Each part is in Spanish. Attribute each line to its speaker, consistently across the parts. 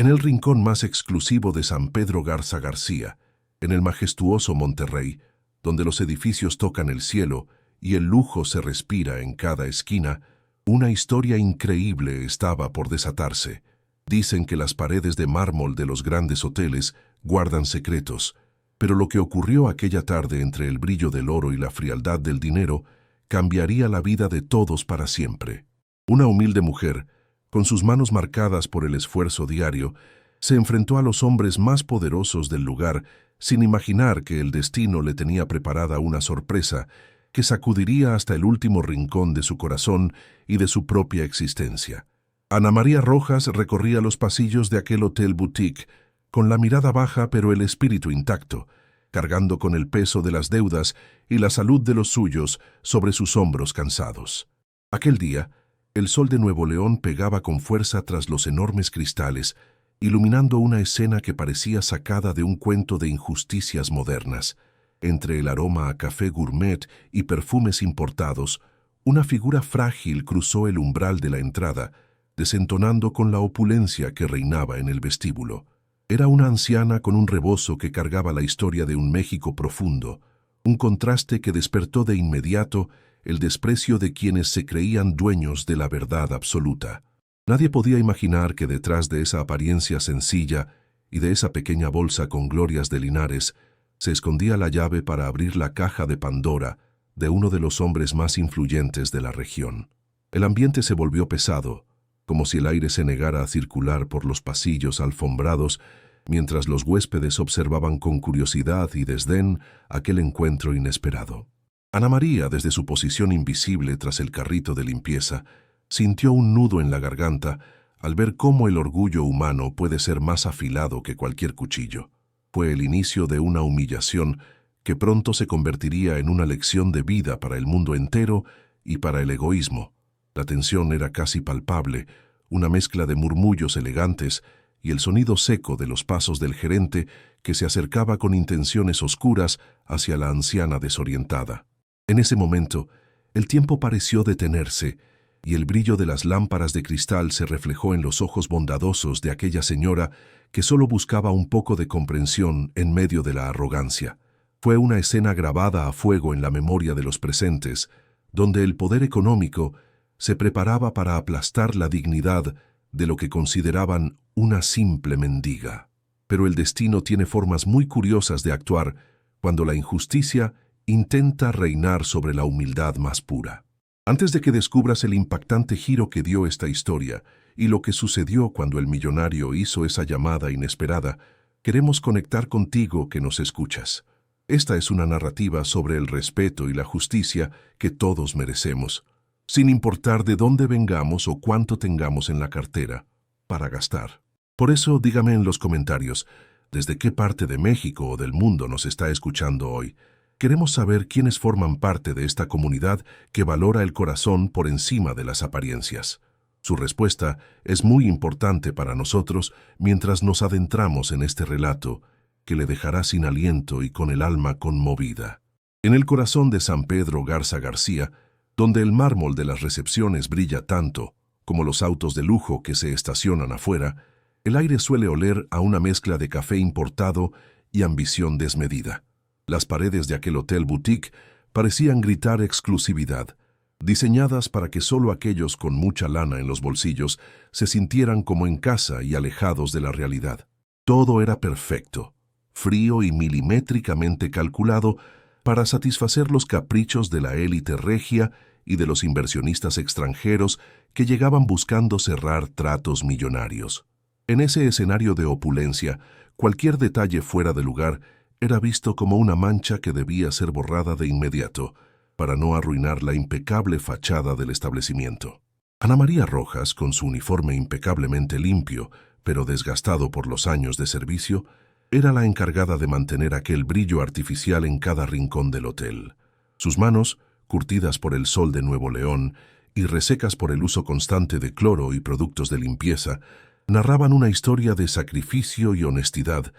Speaker 1: En el rincón más exclusivo de San Pedro Garza García, en el majestuoso Monterrey, donde los edificios tocan el cielo y el lujo se respira en cada esquina, una historia increíble estaba por desatarse. Dicen que las paredes de mármol de los grandes hoteles guardan secretos, pero lo que ocurrió aquella tarde entre el brillo del oro y la frialdad del dinero cambiaría la vida de todos para siempre. Una humilde mujer, con sus manos marcadas por el esfuerzo diario, se enfrentó a los hombres más poderosos del lugar sin imaginar que el destino le tenía preparada una sorpresa que sacudiría hasta el último rincón de su corazón y de su propia existencia. Ana María Rojas recorría los pasillos de aquel hotel boutique, con la mirada baja pero el espíritu intacto, cargando con el peso de las deudas y la salud de los suyos sobre sus hombros cansados. Aquel día, el sol de Nuevo León pegaba con fuerza tras los enormes cristales, iluminando una escena que parecía sacada de un cuento de injusticias modernas. Entre el aroma a café gourmet y perfumes importados, una figura frágil cruzó el umbral de la entrada, desentonando con la opulencia que reinaba en el vestíbulo. Era una anciana con un rebozo que cargaba la historia de un México profundo, un contraste que despertó de inmediato el desprecio de quienes se creían dueños de la verdad absoluta. Nadie podía imaginar que detrás de esa apariencia sencilla y de esa pequeña bolsa con glorias de linares se escondía la llave para abrir la caja de Pandora de uno de los hombres más influyentes de la región. El ambiente se volvió pesado, como si el aire se negara a circular por los pasillos alfombrados mientras los huéspedes observaban con curiosidad y desdén aquel encuentro inesperado. Ana María, desde su posición invisible tras el carrito de limpieza, sintió un nudo en la garganta al ver cómo el orgullo humano puede ser más afilado que cualquier cuchillo. Fue el inicio de una humillación que pronto se convertiría en una lección de vida para el mundo entero y para el egoísmo. La tensión era casi palpable, una mezcla de murmullos elegantes y el sonido seco de los pasos del gerente que se acercaba con intenciones oscuras hacia la anciana desorientada. En ese momento, el tiempo pareció detenerse y el brillo de las lámparas de cristal se reflejó en los ojos bondadosos de aquella señora que solo buscaba un poco de comprensión en medio de la arrogancia. Fue una escena grabada a fuego en la memoria de los presentes, donde el poder económico se preparaba para aplastar la dignidad de lo que consideraban una simple mendiga. Pero el destino tiene formas muy curiosas de actuar cuando la injusticia intenta reinar sobre la humildad más pura. Antes de que descubras el impactante giro que dio esta historia y lo que sucedió cuando el millonario hizo esa llamada inesperada, queremos conectar contigo que nos escuchas. Esta es una narrativa sobre el respeto y la justicia que todos merecemos, sin importar de dónde vengamos o cuánto tengamos en la cartera para gastar. Por eso, dígame en los comentarios, ¿desde qué parte de México o del mundo nos está escuchando hoy? Queremos saber quiénes forman parte de esta comunidad que valora el corazón por encima de las apariencias. Su respuesta es muy importante para nosotros mientras nos adentramos en este relato que le dejará sin aliento y con el alma conmovida. En el corazón de San Pedro Garza García, donde el mármol de las recepciones brilla tanto como los autos de lujo que se estacionan afuera, el aire suele oler a una mezcla de café importado y ambición desmedida. Las paredes de aquel hotel boutique parecían gritar exclusividad, diseñadas para que solo aquellos con mucha lana en los bolsillos se sintieran como en casa y alejados de la realidad. Todo era perfecto, frío y milimétricamente calculado para satisfacer los caprichos de la élite regia y de los inversionistas extranjeros que llegaban buscando cerrar tratos millonarios. En ese escenario de opulencia, cualquier detalle fuera de lugar era visto como una mancha que debía ser borrada de inmediato, para no arruinar la impecable fachada del establecimiento. Ana María Rojas, con su uniforme impecablemente limpio, pero desgastado por los años de servicio, era la encargada de mantener aquel brillo artificial en cada rincón del hotel. Sus manos, curtidas por el sol de Nuevo León y resecas por el uso constante de cloro y productos de limpieza, narraban una historia de sacrificio y honestidad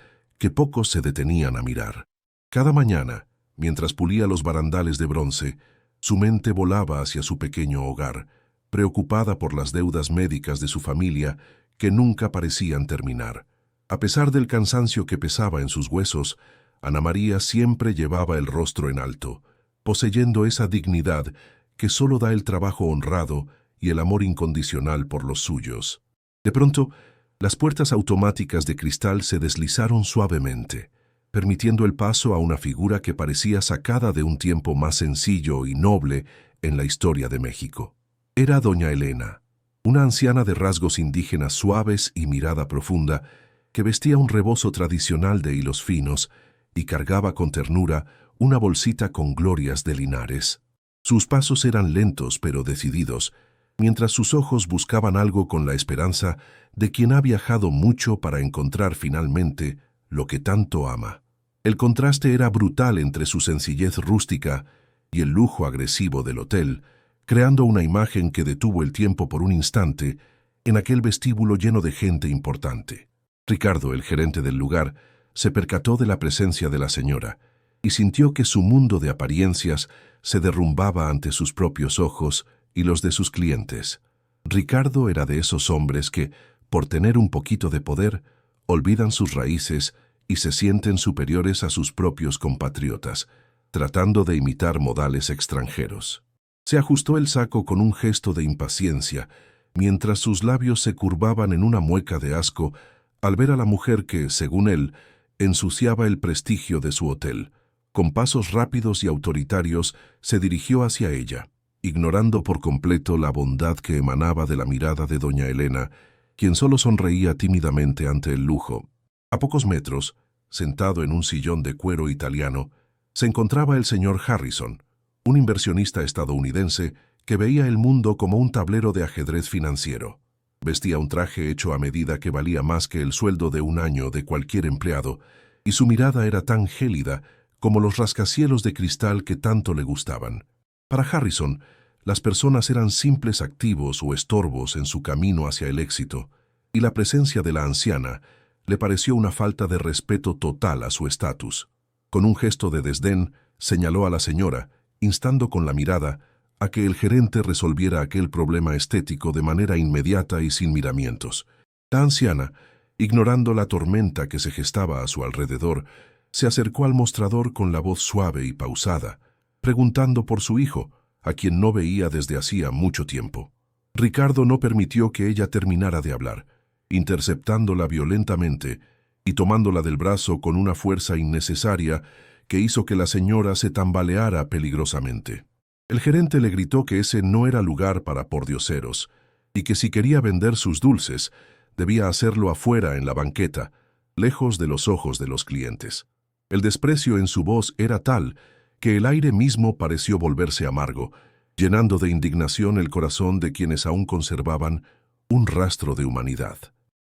Speaker 1: que pocos se detenían a mirar. Cada mañana, mientras pulía los barandales de bronce, su mente volaba hacia su pequeño hogar, preocupada por las deudas médicas de su familia que nunca parecían terminar. A pesar del cansancio que pesaba en sus huesos, Ana María siempre llevaba el rostro en alto, poseyendo esa dignidad que solo da el trabajo honrado y el amor incondicional por los suyos. De pronto, las puertas automáticas de cristal se deslizaron suavemente, permitiendo el paso a una figura que parecía sacada de un tiempo más sencillo y noble en la historia de México. Era doña Elena, una anciana de rasgos indígenas suaves y mirada profunda, que vestía un rebozo tradicional de hilos finos y cargaba con ternura una bolsita con glorias de linares. Sus pasos eran lentos pero decididos, mientras sus ojos buscaban algo con la esperanza de quien ha viajado mucho para encontrar finalmente lo que tanto ama. El contraste era brutal entre su sencillez rústica y el lujo agresivo del hotel, creando una imagen que detuvo el tiempo por un instante en aquel vestíbulo lleno de gente importante. Ricardo, el gerente del lugar, se percató de la presencia de la señora y sintió que su mundo de apariencias se derrumbaba ante sus propios ojos y los de sus clientes. Ricardo era de esos hombres que, por tener un poquito de poder, olvidan sus raíces y se sienten superiores a sus propios compatriotas, tratando de imitar modales extranjeros. Se ajustó el saco con un gesto de impaciencia, mientras sus labios se curvaban en una mueca de asco al ver a la mujer que, según él, ensuciaba el prestigio de su hotel. Con pasos rápidos y autoritarios se dirigió hacia ella, ignorando por completo la bondad que emanaba de la mirada de doña Elena, quien solo sonreía tímidamente ante el lujo. A pocos metros, sentado en un sillón de cuero italiano, se encontraba el señor Harrison, un inversionista estadounidense que veía el mundo como un tablero de ajedrez financiero. Vestía un traje hecho a medida que valía más que el sueldo de un año de cualquier empleado, y su mirada era tan gélida como los rascacielos de cristal que tanto le gustaban. Para Harrison, las personas eran simples activos o estorbos en su camino hacia el éxito, y la presencia de la anciana le pareció una falta de respeto total a su estatus. Con un gesto de desdén, señaló a la señora, instando con la mirada a que el gerente resolviera aquel problema estético de manera inmediata y sin miramientos. La anciana, ignorando la tormenta que se gestaba a su alrededor, se acercó al mostrador con la voz suave y pausada, preguntando por su hijo, a quien no veía desde hacía mucho tiempo. Ricardo no permitió que ella terminara de hablar, interceptándola violentamente y tomándola del brazo con una fuerza innecesaria que hizo que la señora se tambaleara peligrosamente. El gerente le gritó que ese no era lugar para pordioseros y que si quería vender sus dulces, debía hacerlo afuera en la banqueta, lejos de los ojos de los clientes. El desprecio en su voz era tal que el aire mismo pareció volverse amargo, llenando de indignación el corazón de quienes aún conservaban un rastro de humanidad.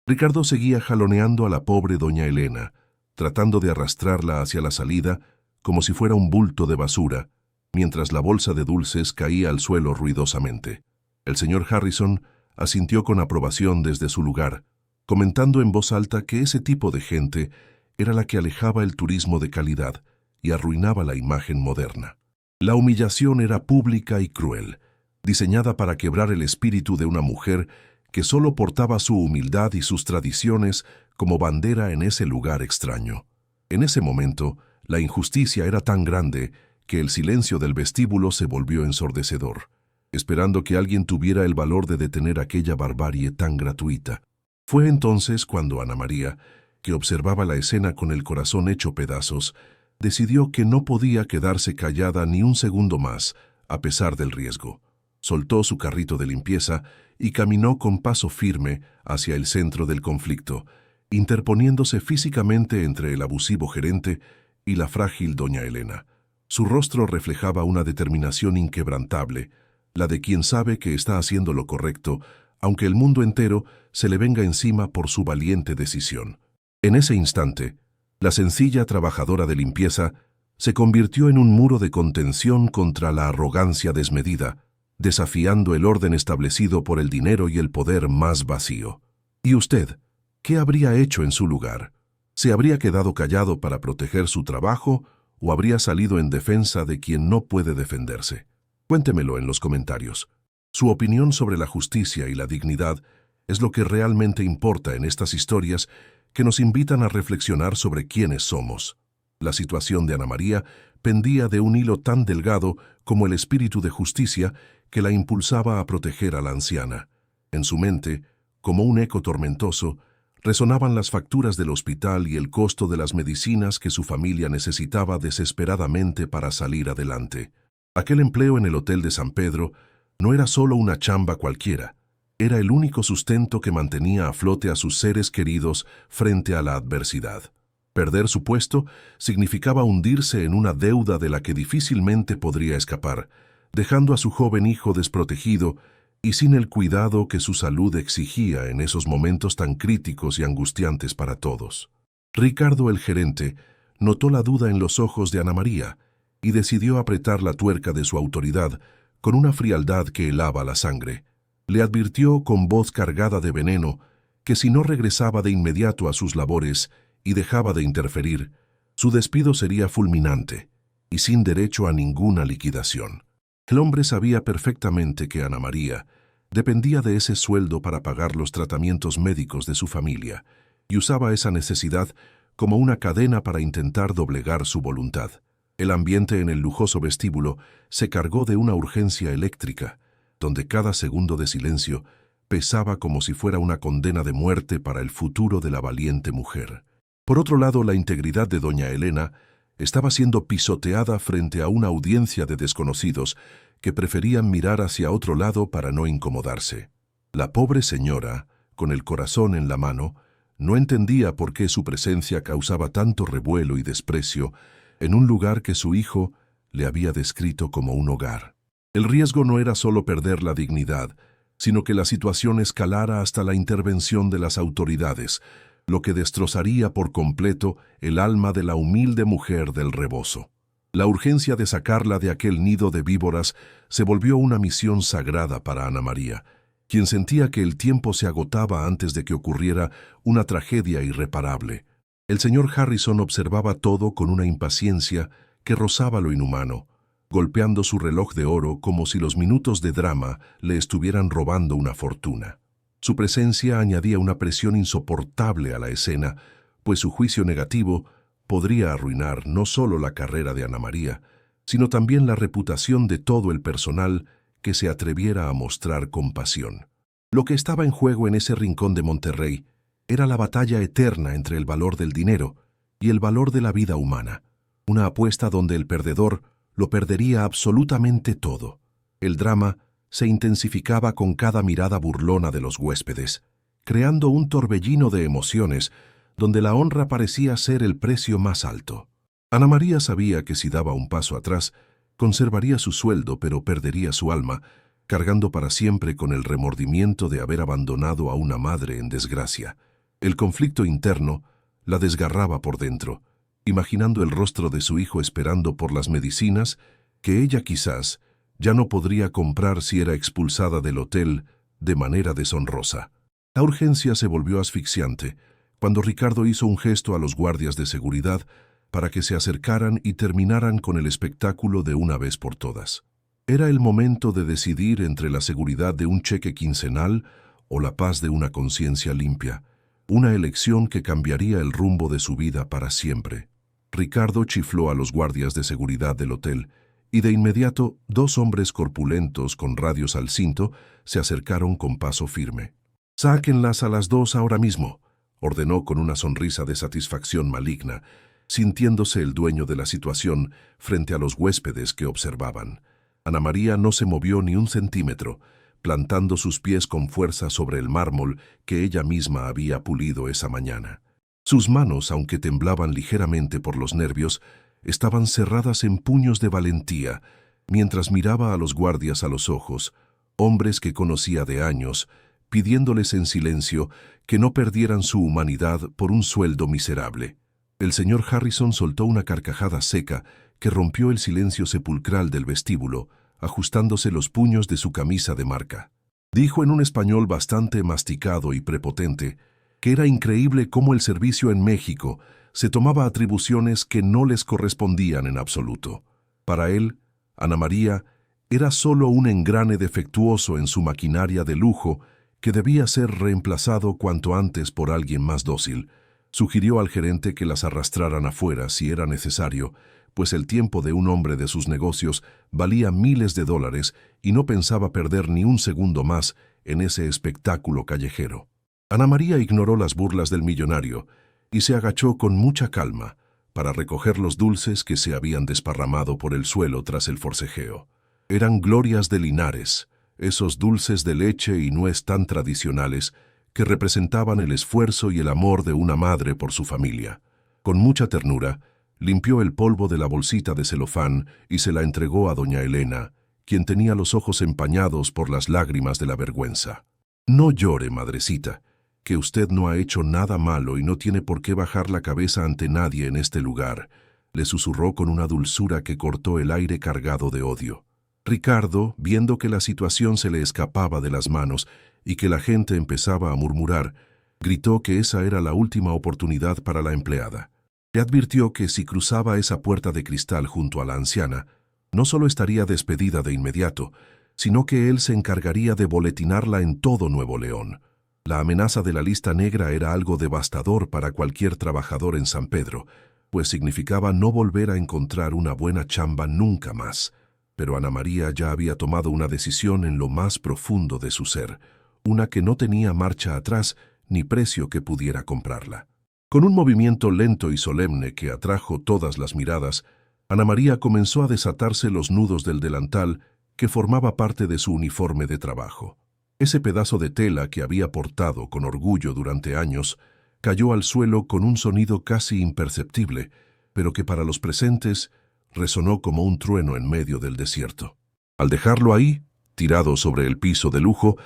Speaker 1: Ricardo seguía jaloneando a la pobre doña Elena, tratando de arrastrarla hacia la salida como si fuera un bulto de basura, mientras la bolsa de dulces caía al suelo ruidosamente. El señor Harrison asintió con aprobación desde su lugar, comentando en voz alta que ese tipo de gente era la que alejaba el turismo de calidad y arruinaba la imagen moderna. La humillación era pública y cruel, diseñada para quebrar el espíritu de una mujer que solo portaba su humildad y sus tradiciones como bandera en ese lugar extraño. En ese momento, la injusticia era tan grande que el silencio del vestíbulo se volvió ensordecedor, esperando que alguien tuviera el valor de detener aquella barbarie tan gratuita. Fue entonces cuando Ana María, que observaba la escena con el corazón hecho pedazos, decidió que no podía quedarse callada ni un segundo más, a pesar del riesgo. Soltó su carrito de limpieza y caminó con paso firme hacia el centro del conflicto, interponiéndose físicamente entre el abusivo gerente y la frágil doña Elena. Su rostro reflejaba una determinación inquebrantable, la de quien sabe que está haciendo lo correcto, aunque el mundo entero se le venga encima por su valiente decisión. En ese instante, la sencilla trabajadora de limpieza se convirtió en un muro de contención contra la arrogancia desmedida, desafiando el orden establecido por el dinero y el poder más vacío. ¿Y usted? ¿Qué habría hecho en su lugar? ¿Se habría quedado callado para proteger su trabajo o habría salido en defensa de quien no puede defenderse? Cuéntemelo en los comentarios. Su opinión sobre la justicia y la dignidad es lo que realmente importa en estas historias que nos invitan a reflexionar sobre quiénes somos. La situación de Ana María pendía de un hilo tan delgado como el espíritu de justicia que la impulsaba a proteger a la anciana. En su mente, como un eco tormentoso, resonaban las facturas del hospital y el costo de las medicinas que su familia necesitaba desesperadamente para salir adelante. Aquel empleo en el Hotel de San Pedro no era solo una chamba cualquiera, era el único sustento que mantenía a flote a sus seres queridos frente a la adversidad. Perder su puesto significaba hundirse en una deuda de la que difícilmente podría escapar, dejando a su joven hijo desprotegido y sin el cuidado que su salud exigía en esos momentos tan críticos y angustiantes para todos. Ricardo, el gerente, notó la duda en los ojos de Ana María y decidió apretar la tuerca de su autoridad con una frialdad que helaba la sangre. Le advirtió con voz cargada de veneno que si no regresaba de inmediato a sus labores y dejaba de interferir, su despido sería fulminante y sin derecho a ninguna liquidación. El hombre sabía perfectamente que Ana María dependía de ese sueldo para pagar los tratamientos médicos de su familia y usaba esa necesidad como una cadena para intentar doblegar su voluntad. El ambiente en el lujoso vestíbulo se cargó de una urgencia eléctrica, donde cada segundo de silencio pesaba como si fuera una condena de muerte para el futuro de la valiente mujer. Por otro lado, la integridad de doña Elena estaba siendo pisoteada frente a una audiencia de desconocidos que preferían mirar hacia otro lado para no incomodarse. La pobre señora, con el corazón en la mano, no entendía por qué su presencia causaba tanto revuelo y desprecio en un lugar que su hijo le había descrito como un hogar. El riesgo no era solo perder la dignidad, sino que la situación escalara hasta la intervención de las autoridades, lo que destrozaría por completo el alma de la humilde mujer del rebozo. La urgencia de sacarla de aquel nido de víboras se volvió una misión sagrada para Ana María, quien sentía que el tiempo se agotaba antes de que ocurriera una tragedia irreparable. El señor Harrison observaba todo con una impaciencia que rozaba lo inhumano, golpeando su reloj de oro como si los minutos de drama le estuvieran robando una fortuna. Su presencia añadía una presión insoportable a la escena, pues su juicio negativo podría arruinar no solo la carrera de Ana María, sino también la reputación de todo el personal que se atreviera a mostrar compasión. Lo que estaba en juego en ese rincón de Monterrey era la batalla eterna entre el valor del dinero y el valor de la vida humana, una apuesta donde el perdedor lo perdería absolutamente todo. El drama se intensificaba con cada mirada burlona de los huéspedes, creando un torbellino de emociones donde la honra parecía ser el precio más alto. Ana María sabía que si daba un paso atrás, conservaría su sueldo pero perdería su alma, cargando para siempre con el remordimiento de haber abandonado a una madre en desgracia. El conflicto interno la desgarraba por dentro, imaginando el rostro de su hijo esperando por las medicinas que ella quizás ya no podría comprar si era expulsada del hotel de manera deshonrosa. La urgencia se volvió asfixiante cuando Ricardo hizo un gesto a los guardias de seguridad para que se acercaran y terminaran con el espectáculo de una vez por todas. Era el momento de decidir entre la seguridad de un cheque quincenal o la paz de una conciencia limpia, una elección que cambiaría el rumbo de su vida para siempre. Ricardo chifló a los guardias de seguridad del hotel y de inmediato 2 hombres corpulentos con radios al cinto se acercaron con paso firme. «Sáquenlas a las 2 ahora mismo», ordenó con una sonrisa de satisfacción maligna, sintiéndose el dueño de la situación frente a los huéspedes que observaban. Ana María no se movió ni un centímetro, plantando sus pies con fuerza sobre el mármol que ella misma había pulido esa mañana. Sus manos, aunque temblaban ligeramente por los nervios, estaban cerradas en puños de valentía, mientras miraba a los guardias a los ojos, hombres que conocía de años, pidiéndoles en silencio que no perdieran su humanidad por un sueldo miserable. El señor Harrison soltó una carcajada seca que rompió el silencio sepulcral del vestíbulo, ajustándose los puños de su camisa de marca. Dijo en un español bastante masticado y prepotente que era increíble cómo el servicio en México se tomaba atribuciones que no les correspondían en absoluto. Para él, Ana María era solo un engrane defectuoso en su maquinaria de lujo que debía ser reemplazado cuanto antes por alguien más dócil. Sugirió al gerente que las arrastraran afuera si era necesario, pues el tiempo de un hombre de sus negocios valía miles de dólares y no pensaba perder ni un segundo más en ese espectáculo callejero. Ana María ignoró las burlas del millonario y se agachó con mucha calma para recoger los dulces que se habían desparramado por el suelo tras el forcejeo. Eran glorias de Linares, esos dulces de leche y nuez tan tradicionales que representaban el esfuerzo y el amor de una madre por su familia. Con mucha ternura, limpió el polvo de la bolsita de celofán y se la entregó a doña Elena, quien tenía los ojos empañados por las lágrimas de la vergüenza. «No llore, madrecita, que usted no ha hecho nada malo y no tiene por qué bajar la cabeza ante nadie en este lugar», le susurró con una dulzura que cortó el aire cargado de odio. Ricardo, viendo que la situación se le escapaba de las manos y que la gente empezaba a murmurar, gritó que esa era la última oportunidad para la empleada. Le advirtió que si cruzaba esa puerta de cristal junto a la anciana, no solo estaría despedida de inmediato, sino que él se encargaría de boletinarla en todo Nuevo León. La amenaza de la lista negra era algo devastador para cualquier trabajador en San Pedro, pues significaba no volver a encontrar una buena chamba nunca más. Pero Ana María ya había tomado una decisión en lo más profundo de su ser, una que no tenía marcha atrás ni precio que pudiera comprarla. Con un movimiento lento y solemne que atrajo todas las miradas, Ana María comenzó a desatarse los nudos del delantal que formaba parte de su uniforme de trabajo. Ese pedazo de tela que había portado con orgullo durante años cayó al suelo con un sonido casi imperceptible, pero que para los presentes resonó como un trueno en medio del desierto. Al dejarlo ahí, tirado sobre el piso de lujo,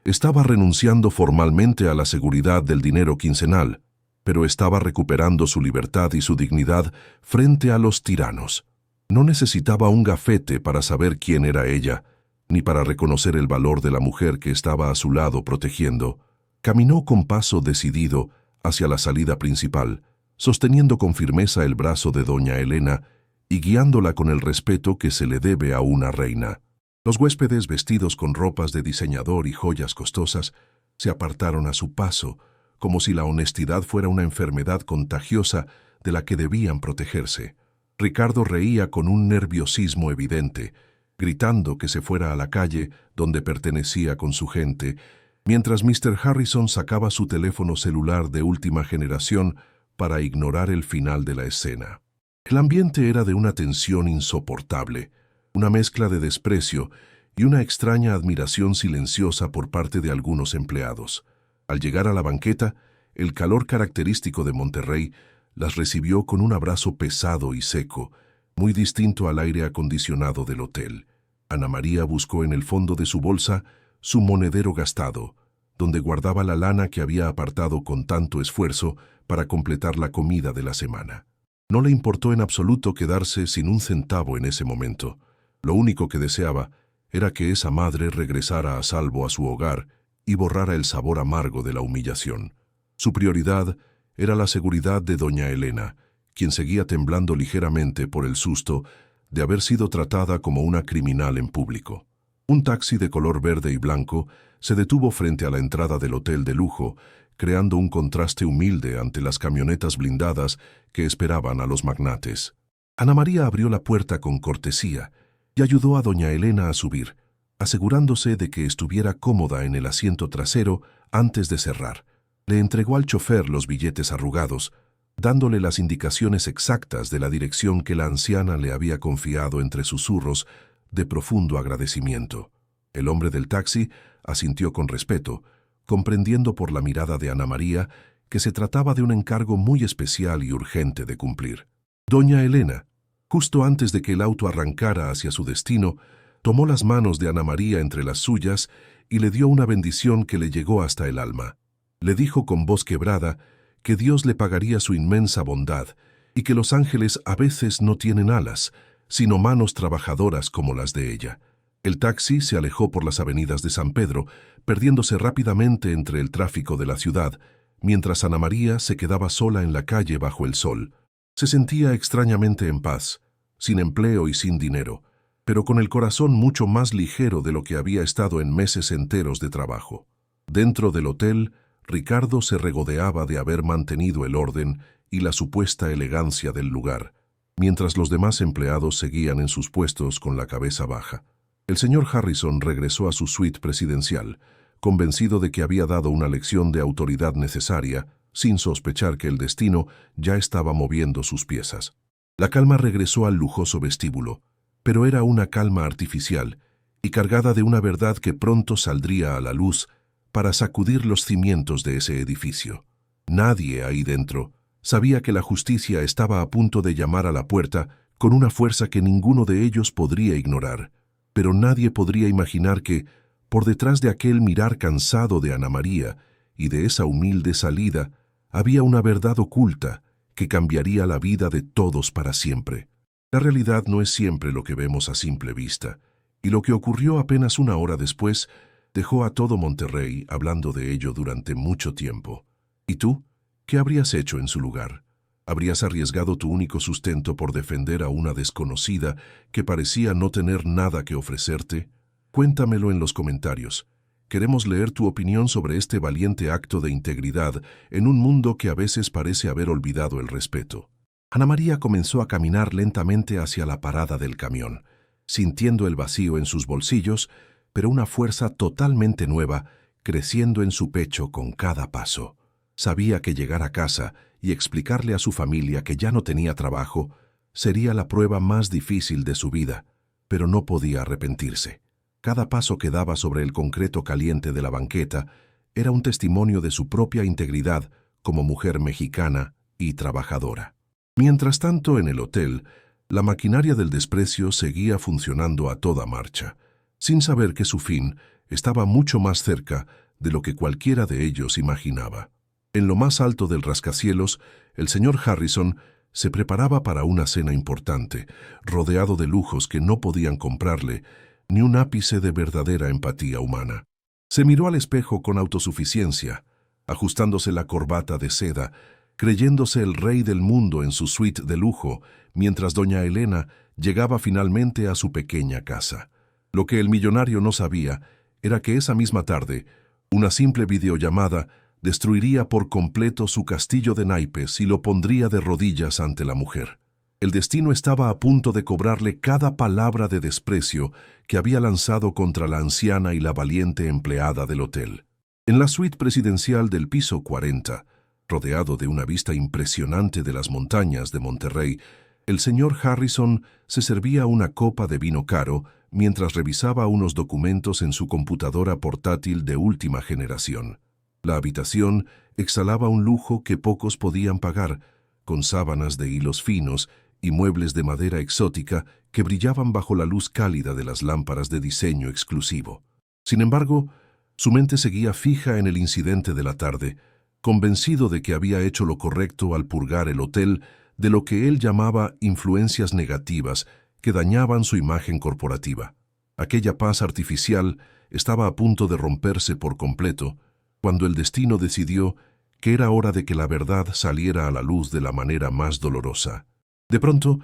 Speaker 1: estaba renunciando formalmente a la seguridad del dinero quincenal, pero estaba recuperando su libertad y su dignidad frente a los tiranos. No necesitaba un gafete para saber quién era ella, ni para reconocer el valor de la mujer que estaba a su lado protegiendo. Caminó con paso decidido hacia la salida principal, sosteniendo con firmeza el brazo de doña Elena y guiándola con el respeto que se le debe a una reina. Los huéspedes, vestidos con ropas de diseñador y joyas costosas, se apartaron a su paso, como si la honestidad fuera una enfermedad contagiosa de la que debían protegerse. Ricardo reía con un nerviosismo evidente, gritando que se fuera a la calle donde pertenecía con su gente, mientras Mr. Harrison sacaba su teléfono celular de última generación para ignorar el final de la escena. El ambiente era de una tensión insoportable, una mezcla de desprecio y una extraña admiración silenciosa por parte de algunos empleados. Al llegar a la banqueta, el calor característico de Monterrey las recibió con un abrazo pesado y seco, muy distinto al aire acondicionado del hotel. Ana María buscó en el fondo de su bolsa su monedero gastado, donde guardaba la lana que había apartado con tanto esfuerzo para completar la comida de la semana. No le importó en absoluto quedarse sin un centavo en ese momento. Lo único que deseaba era que esa madre regresara a salvo a su hogar y borrara el sabor amargo de la humillación. Su prioridad era la seguridad de doña Elena, quien seguía temblando ligeramente por el susto de haber sido tratada como una criminal en público. Un taxi de color verde y blanco se detuvo frente a la entrada del hotel de lujo, creando un contraste humilde ante las camionetas blindadas que esperaban a los magnates. Ana María abrió la puerta con cortesía y ayudó a doña Elena a subir, asegurándose de que estuviera cómoda en el asiento trasero antes de cerrar. Le entregó al chofer los billetes arrugados, dándole las indicaciones exactas de la dirección que la anciana le había confiado entre susurros de profundo agradecimiento. El hombre del taxi asintió con respeto, comprendiendo por la mirada de Ana María que se trataba de un encargo muy especial y urgente de cumplir. Doña Elena, justo antes de que el auto arrancara hacia su destino, tomó las manos de Ana María entre las suyas y le dio una bendición que le llegó hasta el alma. Le dijo con voz quebrada que Dios le pagaría su inmensa bondad y que los ángeles a veces no tienen alas, sino manos trabajadoras como las de ella. El taxi se alejó por las avenidas de San Pedro, perdiéndose rápidamente entre el tráfico de la ciudad, mientras Ana María se quedaba sola en la calle bajo el sol. Se sentía extrañamente en paz, sin empleo y sin dinero, pero con el corazón mucho más ligero de lo que había estado en meses enteros de trabajo. Dentro del hotel, Ricardo se regodeaba de haber mantenido el orden y la supuesta elegancia del lugar, mientras los demás empleados seguían en sus puestos con la cabeza baja. El señor Harrison regresó a su suite presidencial, convencido de que había dado una lección de autoridad necesaria, sin sospechar que el destino ya estaba moviendo sus piezas. La calma regresó al lujoso vestíbulo, pero era una calma artificial y cargada de una verdad que pronto saldría a la luz para sacudir los cimientos de ese edificio. Nadie ahí dentro sabía que la justicia estaba a punto de llamar a la puerta con una fuerza que ninguno de ellos podría ignorar, pero nadie podría imaginar que, por detrás de aquel mirar cansado de Ana María y de esa humilde salida, había una verdad oculta que cambiaría la vida de todos para siempre. La realidad no es siempre lo que vemos a simple vista, y lo que ocurrió apenas una hora después dejó a todo Monterrey hablando de ello durante mucho tiempo. ¿Y tú? ¿Qué habrías hecho en su lugar? ¿Habrías arriesgado tu único sustento por defender a una desconocida que parecía no tener nada que ofrecerte? Cuéntamelo en los comentarios. Queremos leer tu opinión sobre este valiente acto de integridad en un mundo que a veces parece haber olvidado el respeto. Ana María comenzó a caminar lentamente hacia la parada del camión, sintiendo el vacío en sus bolsillos, pero una fuerza totalmente nueva creciendo en su pecho con cada paso. Sabía que llegar a casa y explicarle a su familia que ya no tenía trabajo sería la prueba más difícil de su vida, pero no podía arrepentirse. Cada paso que daba sobre el concreto caliente de la banqueta era un testimonio de su propia integridad como mujer mexicana y trabajadora. Mientras tanto, en el hotel, la maquinaria del desprecio seguía funcionando a toda marcha, sin saber que su fin estaba mucho más cerca de lo que cualquiera de ellos imaginaba. En lo más alto del rascacielos, el señor Harrison se preparaba para una cena importante, rodeado de lujos que no podían comprarle ni un ápice de verdadera empatía humana. Se miró al espejo con autosuficiencia, ajustándose la corbata de seda, creyéndose el rey del mundo en su suite de lujo, mientras doña Elena llegaba finalmente a su pequeña casa. Lo que el millonario no sabía era que esa misma tarde, una simple videollamada destruiría por completo su castillo de naipes y lo pondría de rodillas ante la mujer. El destino estaba a punto de cobrarle cada palabra de desprecio que había lanzado contra la anciana y la valiente empleada del hotel. En la suite presidencial del piso 40, rodeado de una vista impresionante de las montañas de Monterrey, el señor Harrison se servía una copa de vino caro mientras revisaba unos documentos en su computadora portátil de última generación. La habitación exhalaba un lujo que pocos podían pagar, con sábanas de hilos finos y muebles de madera exótica que brillaban bajo la luz cálida de las lámparas de diseño exclusivo. Sin embargo, su mente seguía fija en el incidente de la tarde, convencido de que había hecho lo correcto al purgar el hotel de lo que él llamaba influencias negativas que dañaban su imagen corporativa. Aquella paz artificial estaba a punto de romperse por completo, cuando el destino decidió que era hora de que la verdad saliera a la luz de la manera más dolorosa. De pronto,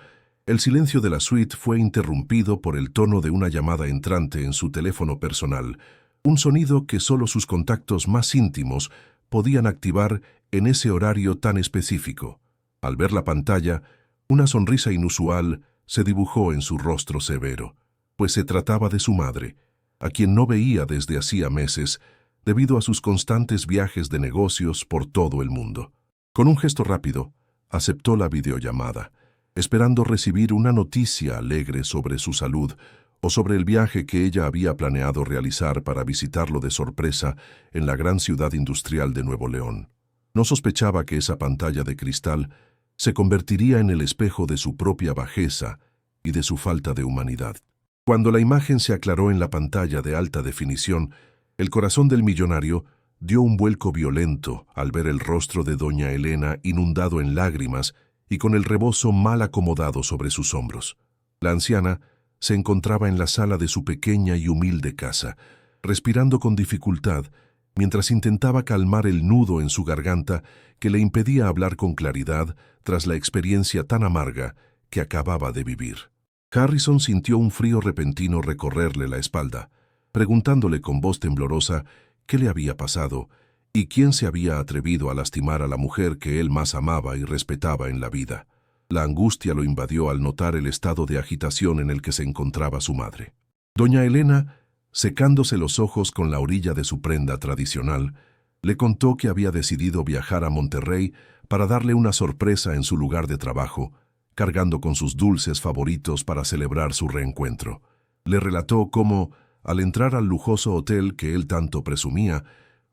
Speaker 1: el silencio de la suite fue interrumpido por el tono de una llamada entrante en su teléfono personal, un sonido que solo sus contactos más íntimos podían activar en ese horario tan específico. Al ver la pantalla, una sonrisa inusual se dibujó en su rostro severo, pues se trataba de su madre, a quien no veía desde hacía meses, debido a sus constantes viajes de negocios por todo el mundo. Con un gesto rápido, aceptó la videollamada, esperando recibir una noticia alegre sobre su salud o sobre el viaje que ella había planeado realizar para visitarlo de sorpresa en la gran ciudad industrial de Nuevo León. No sospechaba que esa pantalla de cristal se convertiría en el espejo de su propia bajeza y de su falta de humanidad. Cuando la imagen se aclaró en la pantalla de alta definición, el corazón del millonario dio un vuelco violento al ver el rostro de doña Elena inundado en lágrimas y con el rebozo mal acomodado sobre sus hombros. La anciana se encontraba en la sala de su pequeña y humilde casa, respirando con dificultad, mientras intentaba calmar el nudo en su garganta que le impedía hablar con claridad tras la experiencia tan amarga que acababa de vivir. Harrison sintió un frío repentino recorrerle la espalda, preguntándole con voz temblorosa qué le había pasado y quién se había atrevido a lastimar a la mujer que él más amaba y respetaba en la vida. La angustia lo invadió al notar el estado de agitación en el que se encontraba su madre. Doña Elena, secándose los ojos con la orilla de su prenda tradicional, le contó que había decidido viajar a Monterrey para darle una sorpresa en su lugar de trabajo, cargando con sus dulces favoritos para celebrar su reencuentro. Le relató cómo, al entrar al lujoso hotel que él tanto presumía,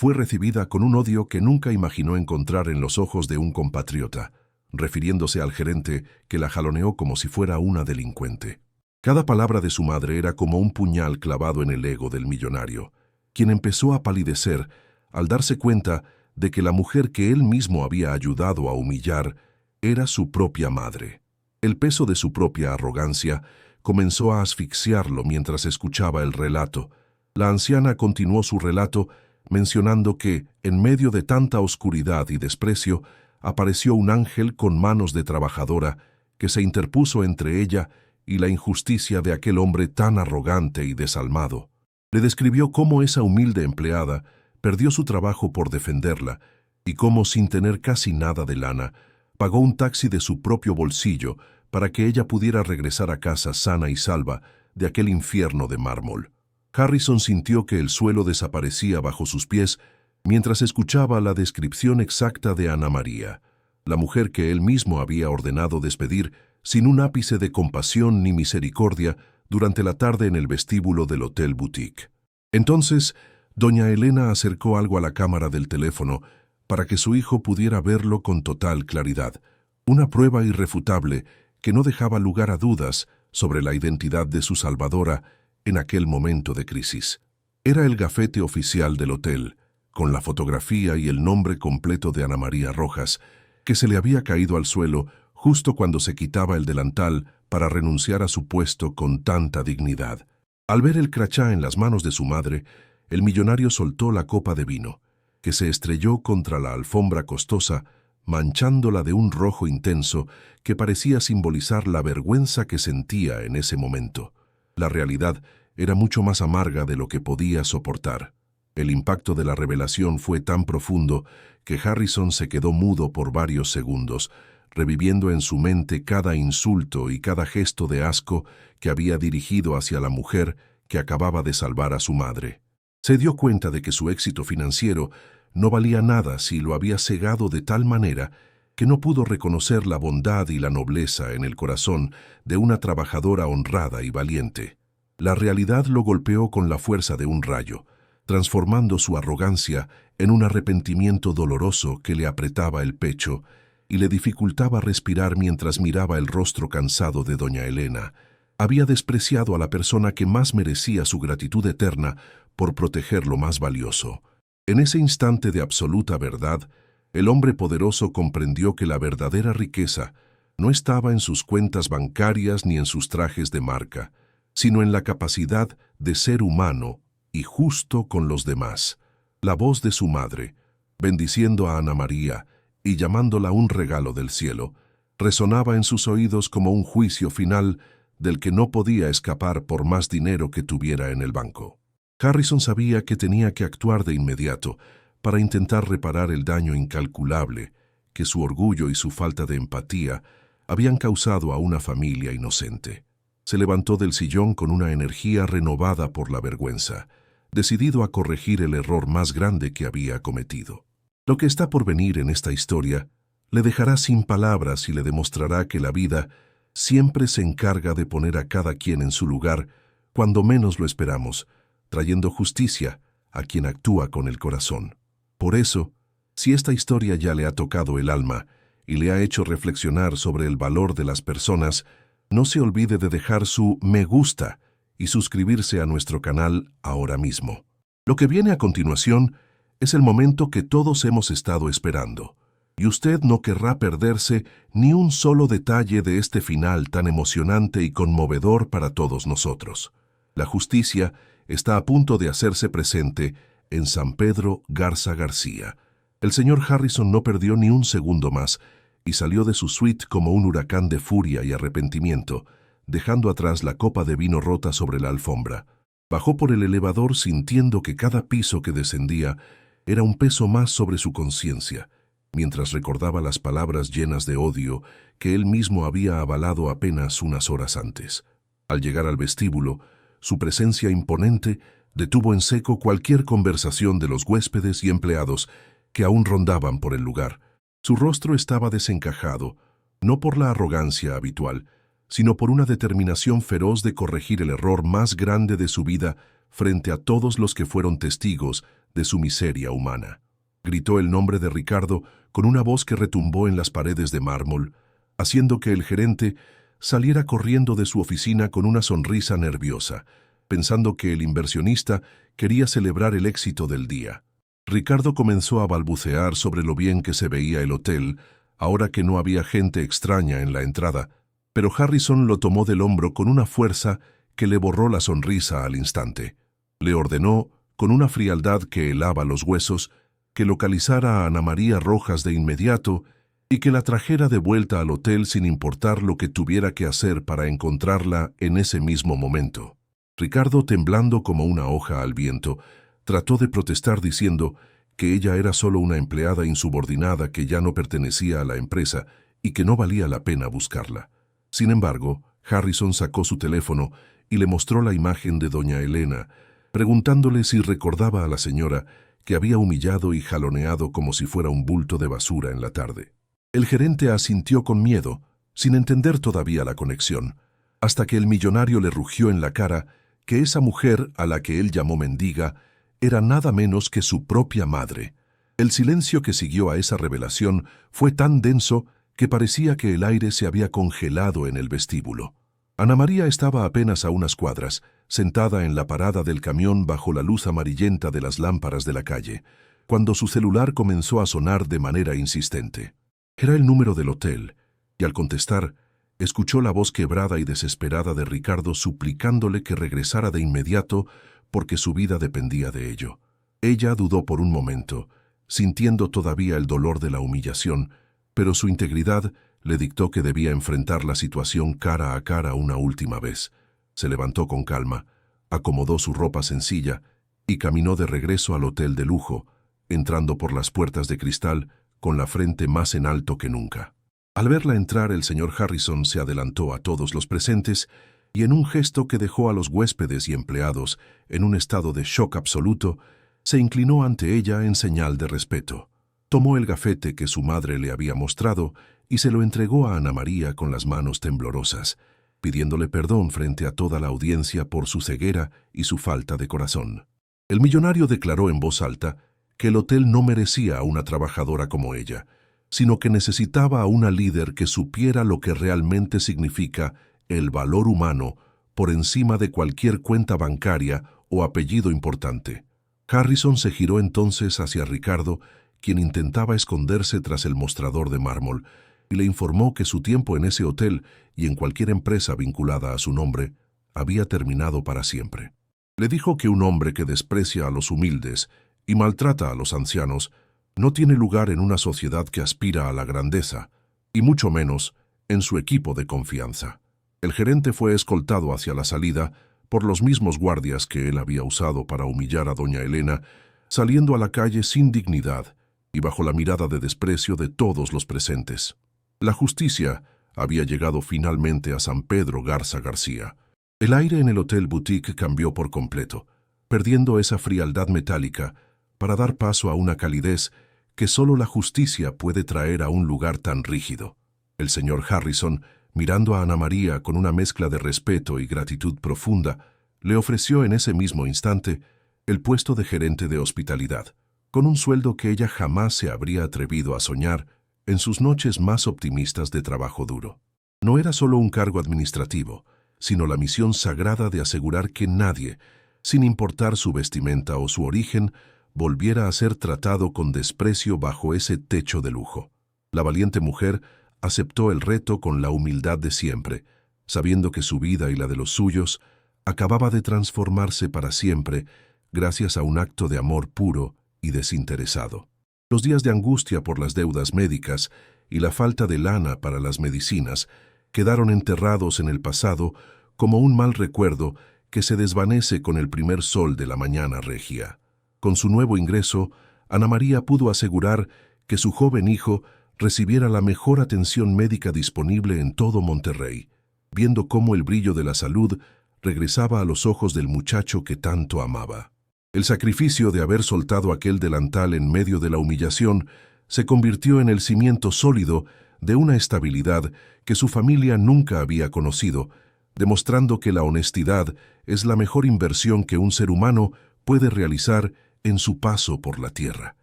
Speaker 1: fue recibida con un odio que nunca imaginó encontrar en los ojos de un compatriota, refiriéndose al gerente que la jaloneó como si fuera una delincuente. Cada palabra de su madre era como un puñal clavado en el ego del millonario, quien empezó a palidecer al darse cuenta de que la mujer que él mismo había ayudado a humillar era su propia madre. El peso de su propia arrogancia comenzó a asfixiarlo mientras escuchaba el relato. La anciana continuó su relato mencionando que, en medio de tanta oscuridad y desprecio, apareció un ángel con manos de trabajadora que se interpuso entre ella y la injusticia de aquel hombre tan arrogante y desalmado. Le describió cómo esa humilde empleada perdió su trabajo por defenderla y cómo, sin tener casi nada de lana, pagó un taxi de su propio bolsillo para que ella pudiera regresar a casa sana y salva de aquel infierno de mármol. Harrison sintió que el suelo desaparecía bajo sus pies mientras escuchaba la descripción exacta de Ana María, la mujer que él mismo había ordenado despedir sin un ápice de compasión ni misericordia durante la tarde en el vestíbulo del Hotel Boutique. Entonces, doña Elena acercó algo a la cámara del teléfono para que su hijo pudiera verlo con total claridad, una prueba irrefutable que no dejaba lugar a dudas sobre la identidad de su salvadora en aquel momento de crisis. Era el gafete oficial del hotel, con la fotografía y el nombre completo de Ana María Rojas, que se le había caído al suelo justo cuando se quitaba el delantal para renunciar a su puesto con tanta dignidad. Al ver el crachá en las manos de su madre, el millonario soltó la copa de vino, que se estrelló contra la alfombra costosa, manchándola de un rojo intenso que parecía simbolizar la vergüenza que sentía en ese momento. La realidad era mucho más amarga de lo que podía soportar. El impacto de la revelación fue tan profundo que Harrison se quedó mudo por varios segundos, reviviendo en su mente cada insulto y cada gesto de asco que había dirigido hacia la mujer que acababa de salvar a su madre. Se dio cuenta de que su éxito financiero no valía nada si lo había cegado de tal manera que no pudo reconocer la bondad y la nobleza en el corazón de una trabajadora honrada y valiente. La realidad lo golpeó con la fuerza de un rayo, transformando su arrogancia en un arrepentimiento doloroso que le apretaba el pecho y le dificultaba respirar mientras miraba el rostro cansado de doña Elena. Había despreciado a la persona que más merecía su gratitud eterna por proteger lo más valioso. En ese instante de absoluta verdad, el hombre poderoso comprendió que la verdadera riqueza no estaba en sus cuentas bancarias ni en sus trajes de marca, sino en la capacidad de ser humano y justo con los demás. La voz de su madre, bendiciendo a Ana María y llamándola un regalo del cielo, resonaba en sus oídos como un juicio final del que no podía escapar por más dinero que tuviera en el banco. Harrison sabía que tenía que actuar de inmediato para intentar reparar el daño incalculable que su orgullo y su falta de empatía habían causado a una familia inocente. Se levantó del sillón con una energía renovada por la vergüenza, decidido a corregir el error más grande que había cometido. Lo que está por venir en esta historia le dejará sin palabras y le demostrará que la vida siempre se encarga de poner a cada quien en su lugar cuando menos lo esperamos, trayendo justicia a quien actúa con el corazón. Por eso, si esta historia ya le ha tocado el alma y le ha hecho reflexionar sobre el valor de las personas, no se olvide de dejar su me gusta y suscribirse a nuestro canal ahora mismo. Lo que viene a continuación es el momento que todos hemos estado esperando, y usted no querrá perderse ni un solo detalle de este final tan emocionante y conmovedor para todos nosotros. La justicia está a punto de hacerse presente en San Pedro Garza García. El señor Harrison no perdió ni un segundo más y salió de su suite como un huracán de furia y arrepentimiento, dejando atrás la copa de vino rota sobre la alfombra. Bajó por el elevador sintiendo que cada piso que descendía era un peso más sobre su conciencia, mientras recordaba las palabras llenas de odio que él mismo había avalado apenas unas horas antes. Al llegar al vestíbulo, su presencia imponente detuvo en seco cualquier conversación de los huéspedes y empleados que aún rondaban por el lugar. Su rostro estaba desencajado, no por la arrogancia habitual, sino por una determinación feroz de corregir el error más grande de su vida frente a todos los que fueron testigos de su miseria humana. Gritó el nombre de Ricardo con una voz que retumbó en las paredes de mármol, haciendo que el gerente saliera corriendo de su oficina con una sonrisa nerviosa, pensando que el inversionista quería celebrar el éxito del día. Ricardo comenzó a balbucear sobre lo bien que se veía el hotel, ahora que no había gente extraña en la entrada, pero Harrison lo tomó del hombro con una fuerza que le borró la sonrisa al instante. Le ordenó, con una frialdad que helaba los huesos, que localizara a Ana María Rojas de inmediato y que la trajera de vuelta al hotel sin importar lo que tuviera que hacer para encontrarla en ese mismo momento. Ricardo, temblando como una hoja al viento, trató de protestar diciendo que ella era solo una empleada insubordinada que ya no pertenecía a la empresa y que no valía la pena buscarla. Sin embargo, Harrison sacó su teléfono y le mostró la imagen de doña Elena, preguntándole si recordaba a la señora que había humillado y jaloneado como si fuera un bulto de basura en la tarde. El gerente asintió con miedo, sin entender todavía la conexión, hasta que el millonario le rugió en la cara que esa mujer, a la que él llamó mendiga, era nada menos que su propia madre. El silencio que siguió a esa revelación fue tan denso que parecía que el aire se había congelado en el vestíbulo. Ana María estaba apenas a unas cuadras, sentada en la parada del camión bajo la luz amarillenta de las lámparas de la calle, cuando su celular comenzó a sonar de manera insistente. Era el número del hotel, y al contestar, escuchó la voz quebrada y desesperada de Ricardo suplicándole que regresara de inmediato porque su vida dependía de ello. Ella dudó por un momento, sintiendo todavía el dolor de la humillación, pero su integridad le dictó que debía enfrentar la situación cara a cara una última vez. Se levantó con calma, acomodó su ropa sencilla y caminó de regreso al hotel de lujo, entrando por las puertas de cristal con la frente más en alto que nunca. Al verla entrar, el señor Harrison se adelantó a todos los presentes y en un gesto que dejó a los huéspedes y empleados en un estado de shock absoluto, se inclinó ante ella en señal de respeto. Tomó el gafete que su madre le había mostrado y se lo entregó a Ana María con las manos temblorosas, pidiéndole perdón frente a toda la audiencia por su ceguera y su falta de corazón. El millonario declaró en voz alta que el hotel no merecía a una trabajadora como ella, sino que necesitaba a una líder que supiera lo que realmente significa el valor humano por encima de cualquier cuenta bancaria o apellido importante. Harrison se giró entonces hacia Ricardo, quien intentaba esconderse tras el mostrador de mármol, y le informó que su tiempo en ese hotel y en cualquier empresa vinculada a su nombre había terminado para siempre. Le dijo que un hombre que desprecia a los humildes y maltrata a los ancianos no tiene lugar en una sociedad que aspira a la grandeza, y mucho menos en su equipo de confianza. El gerente fue escoltado hacia la salida por los mismos guardias que él había usado para humillar a doña Elena, saliendo a la calle sin dignidad y bajo la mirada de desprecio de todos los presentes. La justicia había llegado finalmente a San Pedro Garza García. El aire en el Hotel Boutique cambió por completo, perdiendo esa frialdad metálica para dar paso a una calidez que solo la justicia puede traer a un lugar tan rígido. El señor Harrison, mirando a Ana María con una mezcla de respeto y gratitud profunda, le ofreció en ese mismo instante el puesto de gerente de hospitalidad, con un sueldo que ella jamás se habría atrevido a soñar en sus noches más optimistas de trabajo duro. No era solo un cargo administrativo, sino la misión sagrada de asegurar que nadie, sin importar su vestimenta o su origen, volviera a ser tratado con desprecio bajo ese techo de lujo. La valiente mujer aceptó el reto con la humildad de siempre, sabiendo que su vida y la de los suyos acababa de transformarse para siempre gracias a un acto de amor puro y desinteresado. Los días de angustia por las deudas médicas y la falta de lana para las medicinas quedaron enterrados en el pasado como un mal recuerdo que se desvanece con el primer sol de la mañana regia. Con su nuevo ingreso, Ana María pudo asegurar que su joven hijo recibiera la mejor atención médica disponible en todo Monterrey, viendo cómo el brillo de la salud regresaba a los ojos del muchacho que tanto amaba. El sacrificio de haber soltado aquel delantal en medio de la humillación se convirtió en el cimiento sólido de una estabilidad que su familia nunca había conocido, demostrando que la honestidad es la mejor inversión que un ser humano puede realizar en su paso por la tierra.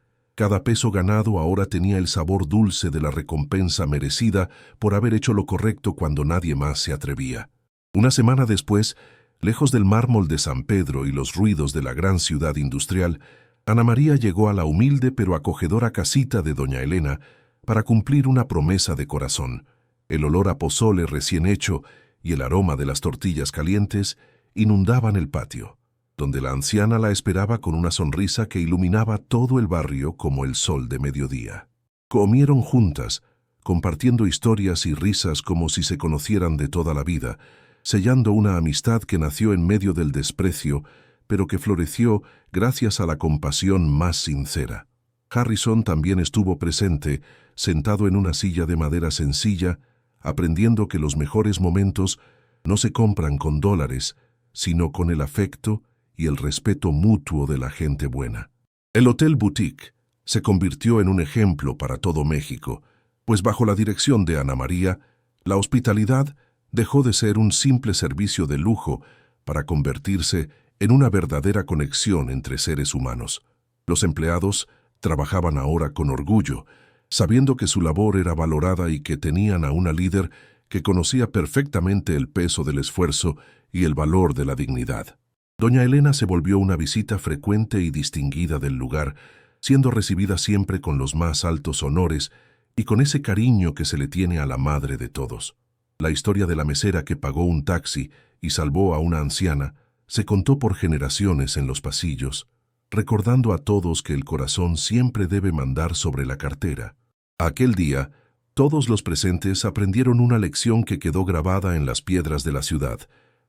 Speaker 1: Cada peso ganado ahora tenía el sabor dulce de la recompensa merecida por haber hecho lo correcto cuando nadie más se atrevía. Una semana después, lejos del mármol de San Pedro y los ruidos de la gran ciudad industrial, Ana María llegó a la humilde pero acogedora casita de doña Elena para cumplir una promesa de corazón. El olor a pozole recién hecho y el aroma de las tortillas calientes inundaban el patio, donde la anciana la esperaba con una sonrisa que iluminaba todo el barrio como el sol de mediodía. Comieron juntas, compartiendo historias y risas como si se conocieran de toda la vida, sellando una amistad que nació en medio del desprecio, pero que floreció gracias a la compasión más sincera. Harrison también estuvo presente, sentado en una silla de madera sencilla, aprendiendo que los mejores momentos no se compran con dólares, sino con el afecto y el respeto mutuo de la gente buena. El Hotel Boutique se convirtió en un ejemplo para todo México, pues bajo la dirección de Ana María, la hospitalidad dejó de ser un simple servicio de lujo para convertirse en una verdadera conexión entre seres humanos. Los empleados trabajaban ahora con orgullo, sabiendo que su labor era valorada y que tenían a una líder que conocía perfectamente el peso del esfuerzo y el valor de la dignidad. Doña Elena se volvió una visita frecuente y distinguida del lugar, siendo recibida siempre con los más altos honores y con ese cariño que se le tiene a la madre de todos. La historia de la mesera que pagó un taxi y salvó a una anciana se contó por generaciones en los pasillos, recordando a todos que el corazón siempre debe mandar sobre la cartera. Aquel día, todos los presentes aprendieron una lección que quedó grabada en las piedras de la ciudad.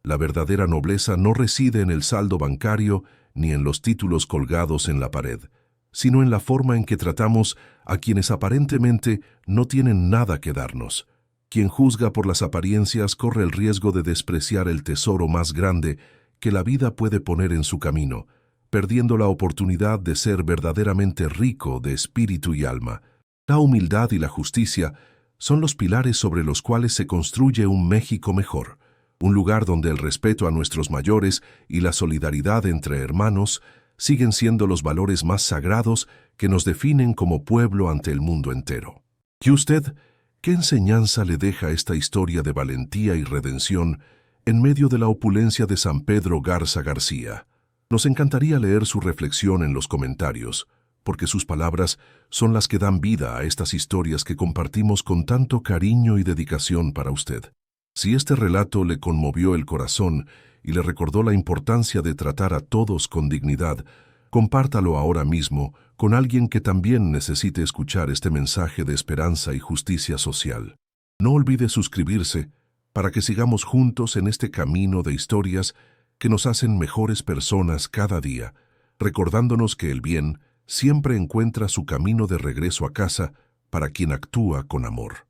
Speaker 1: La verdadera nobleza no reside en el saldo bancario ni en los títulos colgados en la pared, sino en la forma en que tratamos a quienes aparentemente no tienen nada que darnos. Quien juzga por las apariencias corre el riesgo de despreciar el tesoro más grande que la vida puede poner en su camino, perdiendo la oportunidad de ser verdaderamente rico de espíritu y alma. La humildad y la justicia son los pilares sobre los cuales se construye un México mejor, un lugar donde el respeto a nuestros mayores y la solidaridad entre hermanos siguen siendo los valores más sagrados que nos definen como pueblo ante el mundo entero. ¿Y usted, qué enseñanza le deja esta historia de valentía y redención en medio de la opulencia de San Pedro Garza García? Nos encantaría leer su reflexión en los comentarios, porque sus palabras son las que dan vida a estas historias que compartimos con tanto cariño y dedicación para usted. Si este relato le conmovió el corazón y le recordó la importancia de tratar a todos con dignidad, compártalo ahora mismo con alguien que también necesite escuchar este mensaje de esperanza y justicia social. No olvide suscribirse para que sigamos juntos en este camino de historias que nos hacen mejores personas cada día, recordándonos que el bien siempre encuentra su camino de regreso a casa para quien actúa con amor.